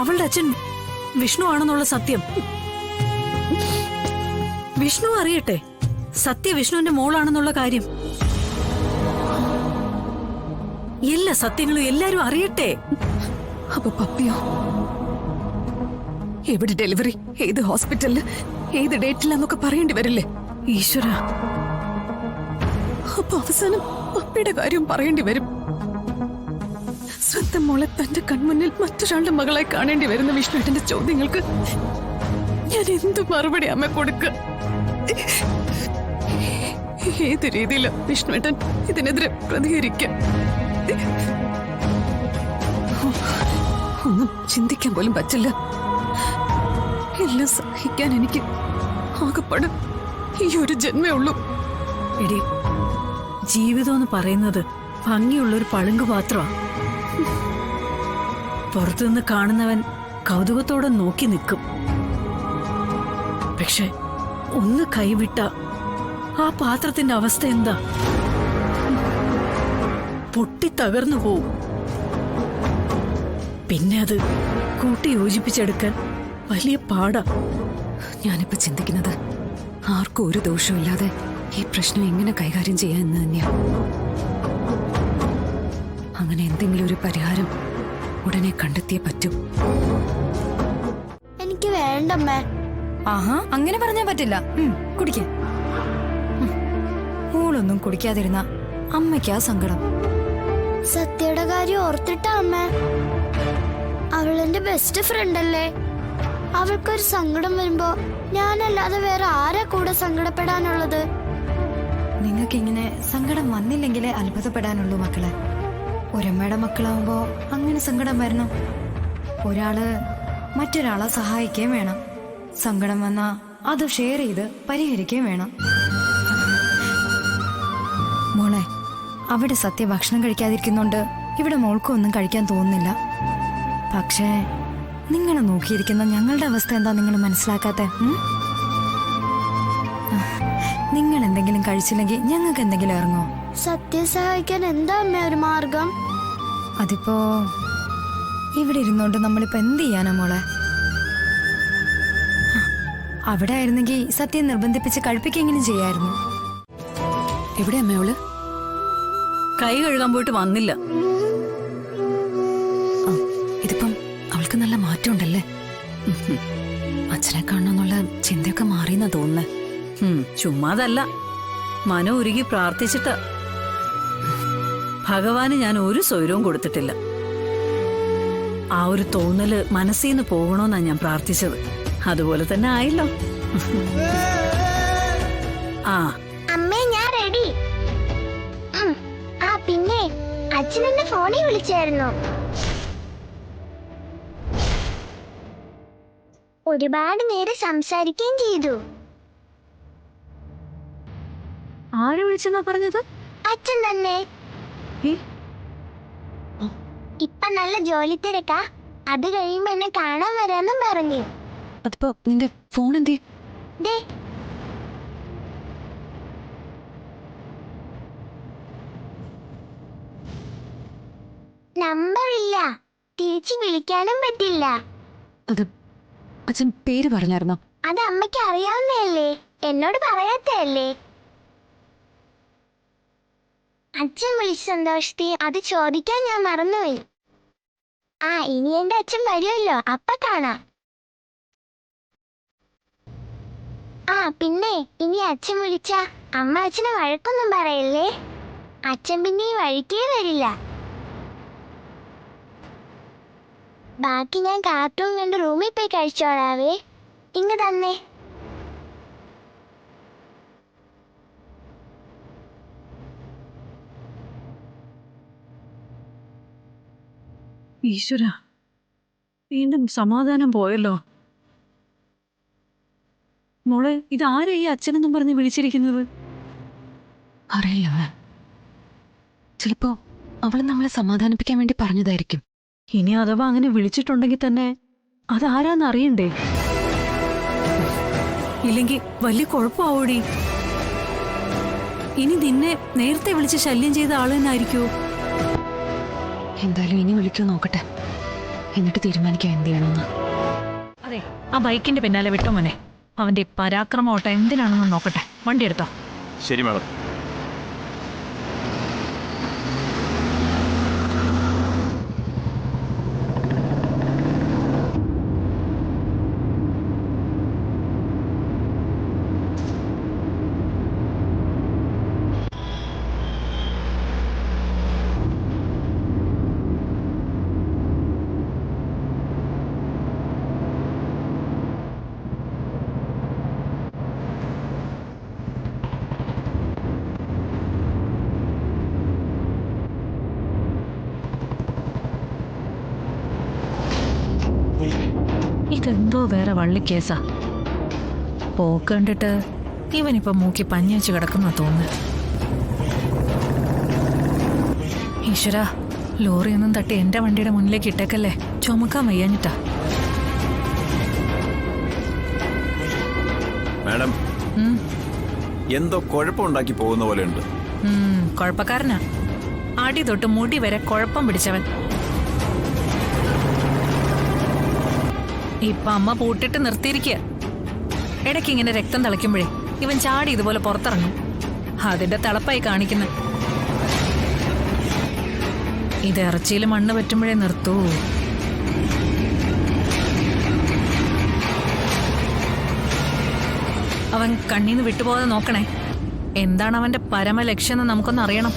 അവളുടെ അച്ഛൻ വിഷ്ണു ആണെന്നുള്ള സത്യം വിഷ്ണു അറിയട്ടെ. സത്യ വിഷ്ണുവിന്റെ മോളാണെന്നുള്ള കാര്യം എല്ലാ സത്യങ്ങളും എല്ലാരും അറിയട്ടെ. അപ്പൊ പപ്പിയോ? എവിടെ ഡെലിവറി, ഏത് ഹോസ്പിറ്റലില്, ഏത് ഡേറ്റിലെന്നൊക്കെ പറയേണ്ടി വരില്ലേ? ഈശ്വര, അപ്പൊ അവസാനം പപ്പിയുടെ കാര്യം പറയേണ്ടി വരും. സ്വന്തം മോളെ തന്റെ കൺമുന്നിൽ മറ്റൊരാളുടെ മകളായി കാണേണ്ടി വരുന്ന വിഷ്ണുവേട്ടന്റെ ചോദ്യങ്ങൾക്ക് ഞാൻ എന്ത് മറുപടി അമ്മ കൊടുക്കുക? ഏത് രീതിയിലും വിഷ്ണുവേട്ടൻ ഇതിനെതിരെ പ്രതികരിക്കാം. ഒന്നും ചിന്തിക്കാൻ പോലും പറ്റില്ല. എല്ലാം സഹിക്കാൻ എനിക്ക് ആകെപ്പാട് ഈ ഒരു ജന്മേ ഉള്ളൂ. എടി, ജീവിതം എന്ന് പറയുന്നത് ഭംഗിയുള്ളൊരു പളുങ്ക് പാത്രമാണ്. പുറത്തുനിന്ന് കാണുന്നവൻ കൗതുകത്തോടെ നോക്കി നിൽക്കും. പക്ഷെ ഒന്ന് കൈവിട്ട ആ പാത്രത്തിന്റെ അവസ്ഥ എന്താ? പൊട്ടി തകർന്നു പോവും. പിന്നെ അത് കൂട്ടി യോജിപ്പിച്ചെടുക്കാൻ വലിയ പാടാ. ഞാനിപ്പോ ചിന്തിക്കുന്നത് ആർക്കും ഒരു ദോഷമില്ലാതെ ഈ പ്രശ്നം എങ്ങനെ കൈകാര്യം ചെയ്യാൻ എന്ന് തന്നെയാ. അങ്ങനെ എന്തെങ്കിലും ഒരു പരിഹാരം ഉടനെ കണ്ടെത്തിയേ പറ്റൂ. എനിക്ക് വേണ്ടമ്മേ. ആഹാ, അങ്ങനെ പറഞ്ഞാ പറ്റില്ല. കുടിക്ക. മോളൊന്നും കുടിക്കാതിരുന്ന അമ്മയ്ക്കാ സങ്കടം. സത്യയുടെ കാര്യം ഓർത്തിട്ടാ അമ്മ. അവളെന്റെ ബെസ്റ്റ് ഫ്രണ്ട് അല്ലേ. അവൾക്കൊരു സങ്കടം വരുമ്പോ ഞാനല്ലാതെ വേറെ ആരാ കൂടെ സങ്കടപ്പെടാനുള്ളത്? നിങ്ങൾക്ക് ഇങ്ങനെ സങ്കടം വന്നില്ലെങ്കിലേ അത്ഭുതപ്പെടാനുള്ളൂ മക്കളെ. ഒരമ്മയുടെ മക്കളാവുമ്പോ അങ്ങനെ സങ്കടം വരണം. ഒരാള് മറ്റൊരാളെ സഹായിക്കുകയും വേണം. സങ്കടം വന്നാ അത് ഷെയർ ചെയ്ത് പരിഹരിക്കുകയും വേണം. മോളെ, അവിടെ സത്യ ഭക്ഷണം കഴിക്കാതിരിക്കുന്നുണ്ട് ഇവിടെ മോൾക്കും ഒന്നും കഴിക്കാൻ തോന്നുന്നില്ല. പക്ഷേ നിങ്ങളെ നോക്കിയിരിക്കുന്ന ഞങ്ങളുടെ അവസ്ഥ എന്താ നിങ്ങൾ മനസ്സിലാക്കാത്ത? നിങ്ങൾ എന്തെങ്കിലും കഴിച്ചില്ലെങ്കിൽ ഞങ്ങൾക്ക് എന്തെങ്കിലും ഇറങ്ങോ? സത്യ സഹായിക്കാൻ എന്താ അമ്മ ഒരു മാർഗം? അതിപ്പോ ഇവിടെ ഇരുന്നോണ്ട് നമ്മളിപ്പോ എന്ത് ചെയ്യാനാ മോളെ? അവിടെ ആയിരുന്നെങ്കിൽ സത്യം നിർബന്ധിപ്പിച്ച് കഴിപ്പിക്കെങ്കിലും ചെയ്യായിരുന്നു. എവിടെ അമ്മയോള്? കൈ കഴുകാൻ പോയിട്ട് വന്നില്ല. ഇതിപ്പം അവൾക്ക് നല്ല മാറ്റമുണ്ടല്ലേ? അച്ഛനെ കാണണമെന്നുള്ള ചിന്തയൊക്കെ മാറിയെന്നാ തോന്നുന്നേ. ചുമ്മാതല്ല, മനം ഉരുകി പ്രാർത്ഥിച്ചിട്ട. ഭഗവാന് ഞാൻ ഒരു സ്വൈരവും കൊടുത്തിട്ടില്ല. ആ ഒരു തോന്നല് മനസ്സിന്ന് പോകണോന്നാ ഞാൻ പ്രാർത്ഥിച്ചത്. അതുപോലെ തന്നെ ആയല്ലോ. ആ അമ്മേ, ഞാൻ റെഡി. ആ പിന്നെ അച്ഛനെന്നെ ഫോണിൽ വിളിച്ചായിരുന്നു. ഒരുപാട് നേരം സംസാരിക്കുകയും ചെയ്തു. ആരെ വിളിച്ചെന്നാ പറഞ്ഞത്? അച്ഛൻ തന്നെ. ഇപ്പൊ നല്ല ജോലി തിരക്കാ. അത് കഴിയുമ്പോ എന്നെ കാണാൻ വരാന്നും പറഞ്ഞു. അതിപ്പോ നിന്റെ ഫോൺ എന്തി? ദേ, നമ്പർ ഇല്ല, തിരിച്ചു വിളിക്കാനും പറ്റില്ല. അത് അച്ഛൻ പേര് പറഞ്ഞായിരുന്നോ? അത് അമ്മയ്ക്ക് അറിയാവുന്നതല്ലേ, എന്നോട് പറയാത്തല്ലേ. അച്ഛൻ വിളിച്ച സന്തോഷത്തിൽ അത് ചോദിക്കാൻ ഞാൻ മറന്നുപോയി. ആ, ഇനി എന്റെ അച്ഛൻ വരുമല്ലോ, അപ്പ കാണാം. ആ പിന്നെ ഇനി അച്ഛൻ വിളിച്ച അമ്മ അച്ഛനെ വഴക്കൊന്നും പറയല്ലേ. അച്ഛൻ പിന്നെ ഈ വഴിക്കേ വരില്ല. ബാക്കി ഞാൻ കാർട്ടൂൺ കണ്ട് റൂമിൽ പോയി കഴിച്ചോളാവേ. ഇങ്ങ് തന്നെ. ഈശ്വര, വീണ്ടും സമാധാനം പോയല്ലോ. മോളെ, ഇതാരാ ഈ അച്ഛനെന്നും പറഞ്ഞ് വിളിച്ചിരിക്കുന്നത്? അറിയില്ല. ചിലപ്പോ അവള് നമ്മളെ സമാധാനിപ്പിക്കാൻ വേണ്ടി പറഞ്ഞതായിരിക്കും. ഇനി അഥവാ അങ്ങനെ വിളിച്ചിട്ടുണ്ടെങ്കിൽ തന്നെ അതാരാന്ന് അറിയണ്ടേ? ഇല്ലെങ്കിൽ വലിയ കുഴപ്പമാവോടി. ഇനി നിന്നെ നേരത്തെ വിളിച്ച് ശല്യം ചെയ്ത ആള് തന്നെ ആയിരിക്കുമോ? എന്തായാലും ഇനി വിളിക്കൂ നോക്കട്ടെ. എന്നിട്ട് തീരുമാനിക്കാം എന്ത് ചെയ്യണമെന്ന്. അതെ, ആ ബൈക്കിന്റെ പിന്നാലെ വിട്ടോ മോനെ. അവന്റെ ഈ പരാക്രമ ഓട്ടം എന്തിനാണെന്ന് നോക്കട്ടെ. വണ്ടി എടുത്തോ. ശരി മാഡം. ഇതെന്തോ വേറെ വള്ളിക്കേസാ. പോക്ക് കണ്ടിട്ട് ഇവനിപ്പോ മൂക്കി പഞ്ഞി വെച്ച് കിടക്കുന്ന തോന്നുന്നു. ഈശ്വരാ, ലോറിയൊന്നും തട്ടി എന്റെ വണ്ടിയുടെ മുന്നിലേക്ക് ഇട്ടേക്കല്ലേ. ചുമക്കാൻ വയ്യാഞ്ഞിട്ടാ. മാഡം, എന്തോ കുഴപ്പമുണ്ടാക്കി പോകുന്ന പോലെയുണ്ട്. കുഴപ്പക്കാരനാ. അടി തൊട്ട് മുടി വരെ കുഴപ്പം പിടിച്ചവൻ. ഇപ്പൊ അമ്മ പൂട്ടിട്ട് നിർത്തിയിരിക്കുക. ഇടയ്ക്ക് ഇങ്ങനെ രക്തം തിളയ്ക്കുമ്പോഴേ ഇവൻ ചാടി ഇതുപോലെ പുറത്തിറങ്ങും. അതിന്റെ തിളപ്പായി കാണിക്കുന്ന. ഇത് ഇറച്ചിയിൽ മണ്ണ് പറ്റുമ്പോഴേ നിർത്തൂ. അവൻ കണ്ണീന്ന് വിട്ടുപോകാതെ നോക്കണേ. എന്താണ് അവന്റെ പരമലക്ഷ്യം എന്ന് നമുക്കൊന്ന് അറിയണം.